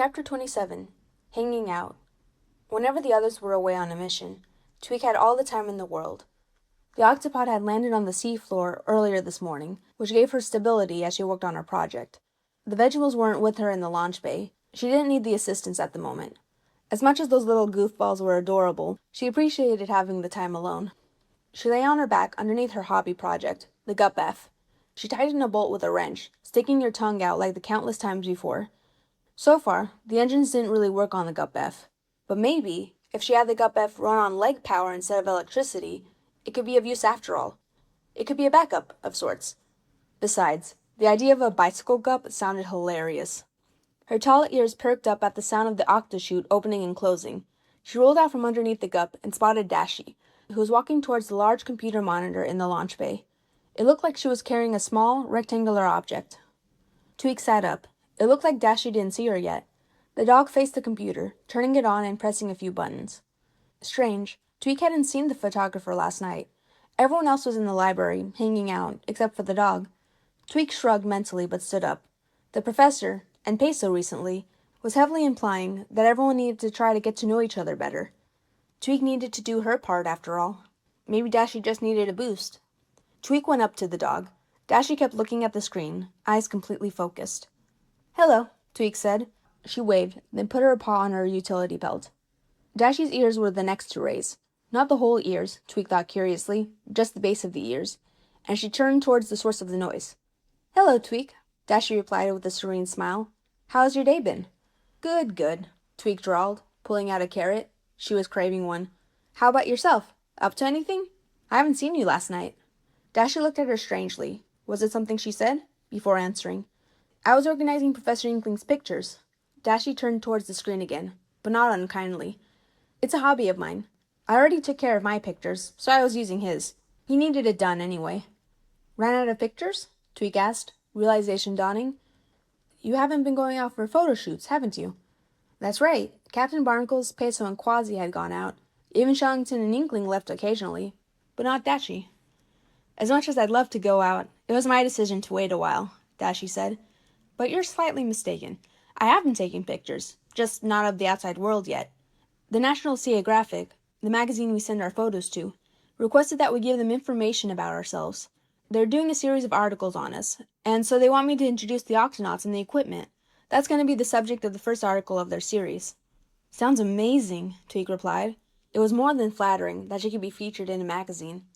Chapter 27. Hanging Out. Whenever the others were away on a mission, Tweak had all the time in the world. The octopod had landed on the seafloor earlier this morning, which gave her stability as she worked on her project. The Vegetables weren't with her in the launch bay. She didn't need the assistance at the moment. As much as those little goofballs were adorable, she appreciated having the time alone. She lay on her back underneath her hobby project, the GUP-F. She tightened a bolt with a wrench, sticking her tongue out like the countless times before. So far, the engines didn't really work on the GUP-F, but maybe, if she had the GUP-F run on leg power instead of electricity, it could be of use after all. It could be a backup, of sorts. Besides, the idea of a bicycle GUP sounded hilarious. Her tall ears perked up at the sound of the octochute opening and closing. She rolled out from underneath the GUP and spotted Dashi, who was walking towards the large computer monitor in the launch bay. It looked like she was carrying a small, rectangular object. Tweak sat up. It looked like Dashi didn't see her yet. The dog faced the computer, turning it on and pressing a few buttons. Strange, Tweak hadn't seen the photographer last night. Everyone else was in the library, hanging out, except for the dog. Tweak shrugged mentally but stood up. The professor, and Peso recently, was heavily implying that everyone needed to try to get to know each other better. Tweak needed to do her part, after all. Maybe Dashi just needed a boost. Tweak went up to the dog. Dashi kept looking at the screen, eyes completely focused. "Hello," Tweak said. She waved, then put her paw on her utility belt. Dashi's ears were the next to raise. Not the whole ears, Tweak thought curiously, just the base of the ears, and she turned towards the source of the noise. "Hello, Tweak," Dashi replied with a serene smile. "How's your day been?" Good, good, Tweak drawled, pulling out a carrot. She was craving one. "How about yourself? Up to anything? I haven't seen you last night." Dashi looked at her strangely. Was it something she said? Before answering. "I was organizing Professor Inkling's pictures." Dashi turned towards the screen again, but not unkindly. "It's a hobby of mine. I already took care of my pictures, so I was using his. He needed it done anyway." "Ran out of pictures?" Tweak asked, realization dawning. "You haven't been going out for photo shoots, haven't you?" "That's right. Captain Barnacles, Peso, and Quasi had gone out. Even Shellington and Inkling left occasionally, but not Dashi." "As much as I'd love to go out, it was my decision to wait a while," Dashi said. "But you're slightly mistaken. I have been taking pictures, just not of the outside world yet. The National Oceanographic, the magazine we send our photos to, requested that we give them information about ourselves. They're doing a series of articles on us, and so they want me to introduce the Octonauts and the equipment. That's going to be the subject of the first article of their series." "Sounds amazing," Tweak replied. It was more than flattering that she could be featured in a magazine.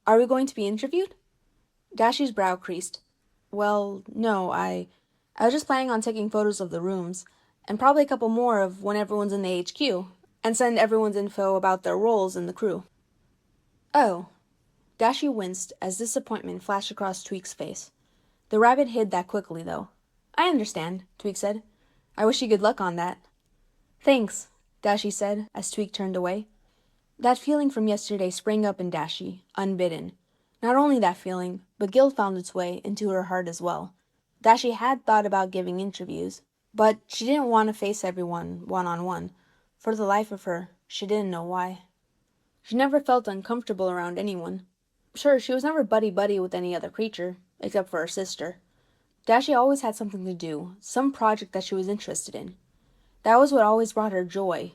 "Are we going to be interviewed?" Dashi's brow creased. "Well, no, I was just planning on taking photos of the rooms, and probably a couple more of when everyone's in the HQ, and send everyone's info about their roles in the crew." "Oh." Dashi winced as disappointment flashed across Tweak's face. The rabbit hid that quickly, though. "I understand," Tweak said. "I wish you good luck on that." "Thanks," Dashi said, as Tweak turned away. That feeling from yesterday sprang up in Dashi, unbidden. Not only that feeling, but guilt found its way into her heart as well. Dashi had thought about giving interviews, but she didn't want to face everyone one-on-one. For the life of her, she didn't know why. She never felt uncomfortable around anyone. Sure, she was never buddy-buddy with any other creature, except for her sister. Dashi always had something to do, some project that she was interested in. That was what always brought her joy.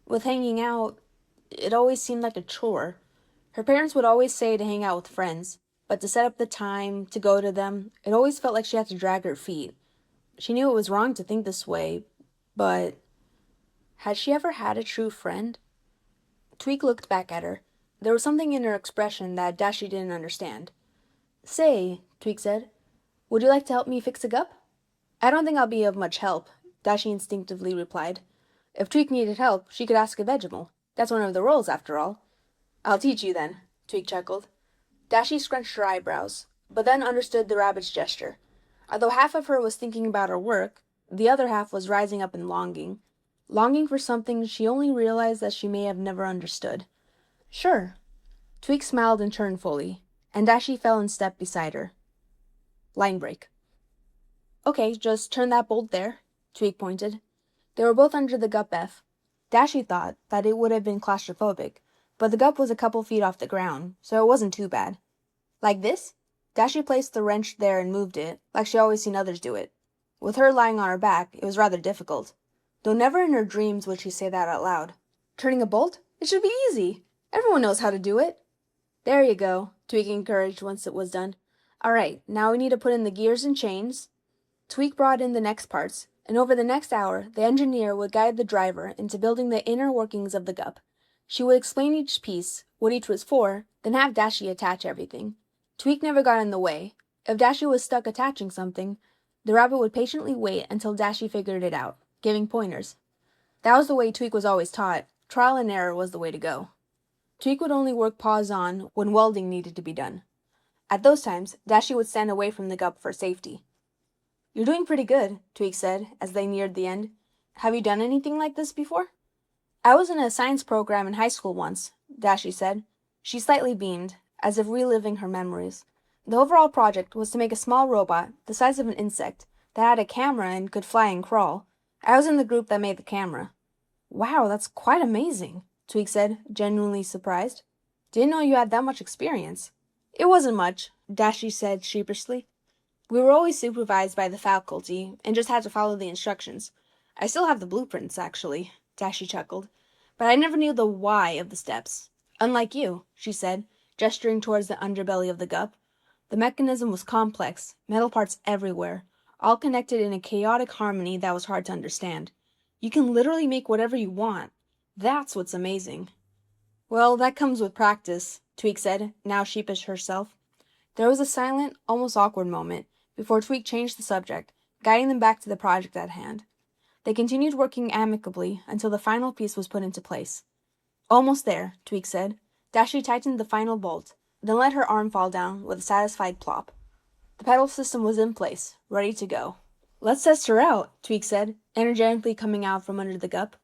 With hanging out, it always seemed like a chore. Her parents would always say to hang out with friends, but to set up the time, to go to them, it always felt like she had to drag her feet. She knew it was wrong to think this way, but had she ever had a true friend? Tweak looked back at her. There was something in her expression that Dashi didn't understand. "Say," Tweak said, "would you like to help me fix a GUP?" "I don't think I'll be of much help," Dashi instinctively replied. If Tweak needed help, she could ask a Vegetable. That's one of the roles, after all. "I'll teach you, then," Tweak chuckled. Dashi scrunched her eyebrows, but then understood the rabbit's gesture. Although half of her was thinking about her work, the other half was rising up in longing. Longing for something she only realized that she may have never understood. "Sure." Tweak smiled and turned fully, and Dashi fell in step beside her. Line break. "Okay, just turn that bolt there," Tweak pointed. They were both under the GUP-F. Dashi thought that it would have been claustrophobic, but the GUP was a couple feet off the ground, so it wasn't too bad. "Like this?" Dashi placed the wrench there and moved it, like she always seen others do it. With her lying on her back, it was rather difficult. though never in her dreams would she say that out loud. Turning a bolt? It should be easy. Everyone knows how to do it. There you go, Tweak encouraged once it was done. All right, now we need to put in the gears and chains. Tweak brought in the next parts, and over the next hour, the engineer would guide the driver into building the inner workings of the gup. She would explain each piece, what each was for, then have Dashi attach everything. Tweak never got in the way. If Dashi was stuck attaching something, the rabbit would patiently wait until Dashi figured it out, giving pointers. That was the way Tweak was always taught. Trial and error was the way to go. Tweak would only work paws on when welding needed to be done. At those times, Dashi would stand away from the gup for safety. You're doing pretty good, Tweak said as they neared the end. Have you done anything like this before? I was in a science program in high school once, Dashi said. She slightly beamed, as if reliving her memories. The overall project was to make a small robot, the size of an insect, that had a camera and could fly and crawl. I was in the group that made the camera. Wow, that's quite amazing, Tweak said, genuinely surprised. Didn't know you had that much experience. It wasn't much, Dashi said sheepishly. We were always supervised by the faculty, and just had to follow the instructions. I still have the blueprints, actually, Dashi chuckled. But I never knew the why of the steps. Unlike you, she said, gesturing towards the underbelly of the gup. The mechanism was complex, metal parts everywhere, all connected in a chaotic harmony that was hard to understand. You can literally make whatever you want. That's what's amazing. Well, that comes with practice, Tweak said, now sheepish herself. There was a silent, almost awkward moment before Tweak changed the subject, guiding them back to the project at hand. They continued working amicably until the final piece was put into place. Almost there, Tweak said. Dashi tightened the final bolt, then let her arm fall down with a satisfied plop. The pedal system was in place, ready to go. Let's test her out, Tweak said, energetically coming out from under the gup.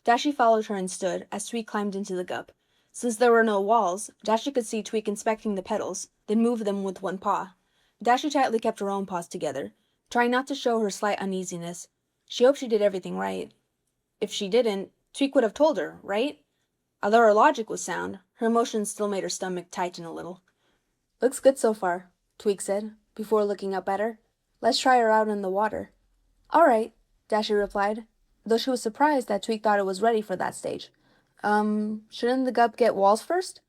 Dashi followed her and stood as Tweak climbed into the gup. Since there were no walls, Dashi could see Tweak inspecting the pedals, then move them with one paw. Dashi tightly kept her own paws together, trying not to show her slight uneasiness. She hoped she did everything right. If she didn't, Tweak would have told her, right? Although her logic was sound, her emotions still made her stomach tighten a little. Looks good so far, Tweak said, before looking up at her. Let's try her out in the water. All right, Dashi replied, though she was surprised that Tweak thought it was ready for that stage. Shouldn't the gup get walls first?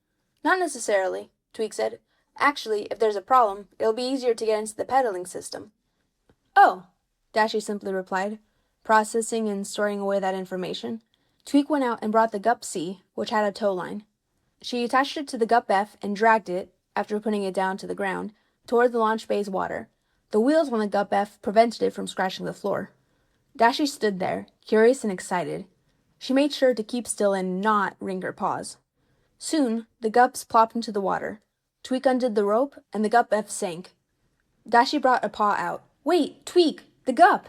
Not necessarily, Tweak said. Actually, if there's a problem, it'll be easier to get into the pedaling system. Oh, Dashi simply replied, processing and storing away that information. Tweak went out and brought the gup C, which had a tow line. She attached it to the gup F and dragged it, after putting it down to the ground, toward the launch bay's water. The wheels on the gup F prevented it from scratching the floor. Dashi stood there, curious and excited. She made sure to keep still and not wring her paws. Soon, the gups plopped into the water. Tweak undid the rope, and the gup F sank. Dashi brought a paw out. Wait, Tweak, the gup!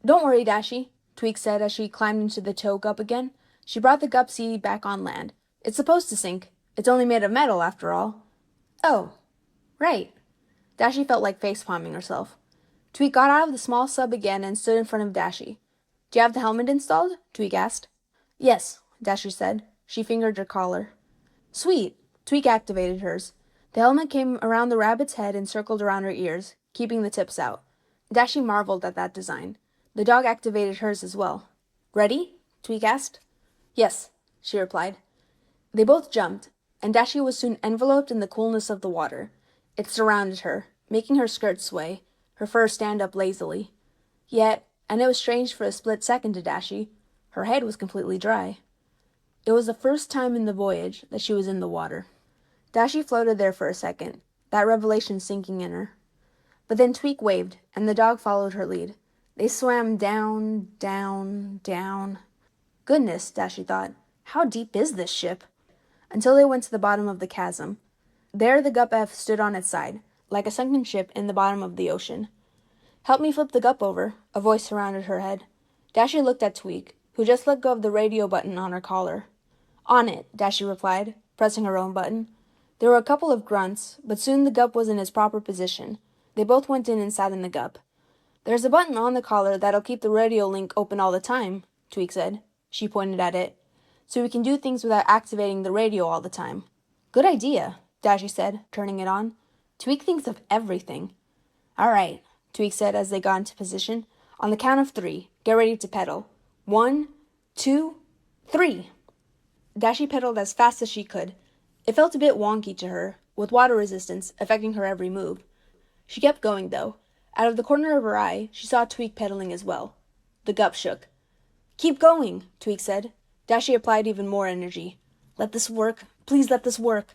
Don't worry, Dashi, Tweak said as she climbed into the tow gup again. She brought the gup C back on land. It's supposed to sink. It's only made of metal, after all. Oh, right. Dashi felt like face-palming herself. Tweak got out of the small sub again and stood in front of Dashi. Do you have the helmet installed? Tweak asked. Yes, Dashi said. She fingered her collar. Sweet. Tweak activated hers. The helmet came around the rabbit's head and circled around her ears, keeping the tips out. Dashi marveled at that design. The dog activated hers as well. Ready? Tweak asked. Yes, she replied. They both jumped, and Dashi was soon enveloped in the coolness of the water. It surrounded her, making her skirts sway, her fur stand up lazily. Yet, and it was strange for a split second to Dashi, her head was completely dry. It was the first time in the voyage that she was in the water. Dashi floated there for a second, that revelation sinking in her. But then Tweak waved, and the dog followed her lead. They swam down, down, down. Goodness, Dashi thought, how deep is this ship? Until they went to the bottom of the chasm. There the gup F stood on its side, like a sunken ship in the bottom of the ocean. Help me flip the gup over, a voice surrounded her head. Dashi looked at Tweak, who just let go of the radio button on her collar. On it, Dashi replied, pressing her own button. There were a couple of grunts, but soon the gup was in its proper position. They both went in and sat in the gup. There's a button on the collar that'll keep the radio link open all the time, Tweak said. She pointed at it. So we can do things without activating the radio all the time. Good idea, Dashi said, turning it on. Tweak thinks of everything. All right, Tweak said as they got into position. On the count of 3, get ready to pedal. 1, 2, 3. Dashie pedaled as fast as she could. It felt a bit wonky to her, with water resistance affecting her every move. She kept going, though. Out of the corner of her eye, she saw Tweak pedaling as well. The gup shook. "Keep going," Tweak said. Dashie applied even more energy. "Let this work. Please let this work."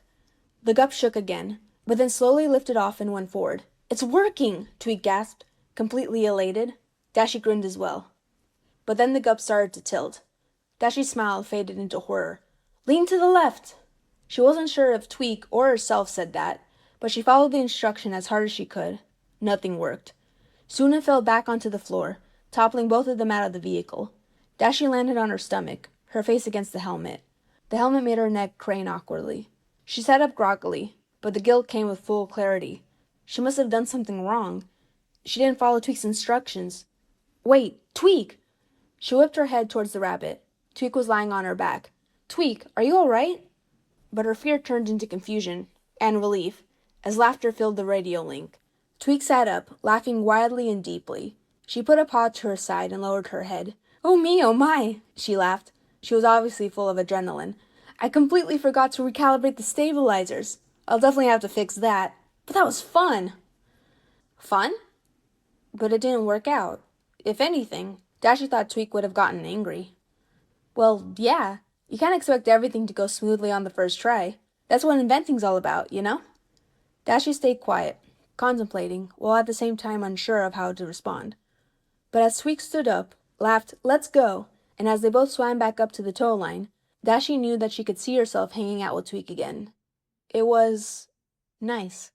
The gup shook again, but then slowly lifted off and went forward. "It's working!" Tweak gasped, completely elated. Dashie grinned as well. But then the gup started to tilt. Dashie's smile faded into horror. "Lean to the left!" She wasn't sure if Tweak or herself said that, but she followed the instruction as hard as she could. Nothing worked. Soon it fell back onto the floor, toppling both of them out of the vehicle. Dashie landed on her stomach, her face against the helmet. The helmet made her neck crane awkwardly. She sat up groggily, but the guilt came with full clarity. She must have done something wrong. She didn't follow Tweak's instructions. "Wait, Tweak!" She whipped her head towards the rabbit. Tweak was lying on her back. "Tweak, are you all right?" But her fear turned into confusion and relief as laughter filled the radio link. Tweak sat up, laughing wildly and deeply. She put a paw to her side and lowered her head. "Oh me, oh my!" she laughed. She was obviously full of adrenaline. "I completely forgot to recalibrate the stabilizers. I'll definitely have to fix that. But that was fun!" Fun? But it didn't work out. If anything, Dashie thought Tweak would have gotten angry. Well, yeah. You can't expect everything to go smoothly on the first try. That's what inventing's all about, you know? Dashie stayed quiet, contemplating, while at the same time unsure of how to respond. But as Tweak stood up, laughed, "Let's go," and as they both swam back up to the tow line, Dashie knew that she could see herself hanging out with Tweak again. It was nice.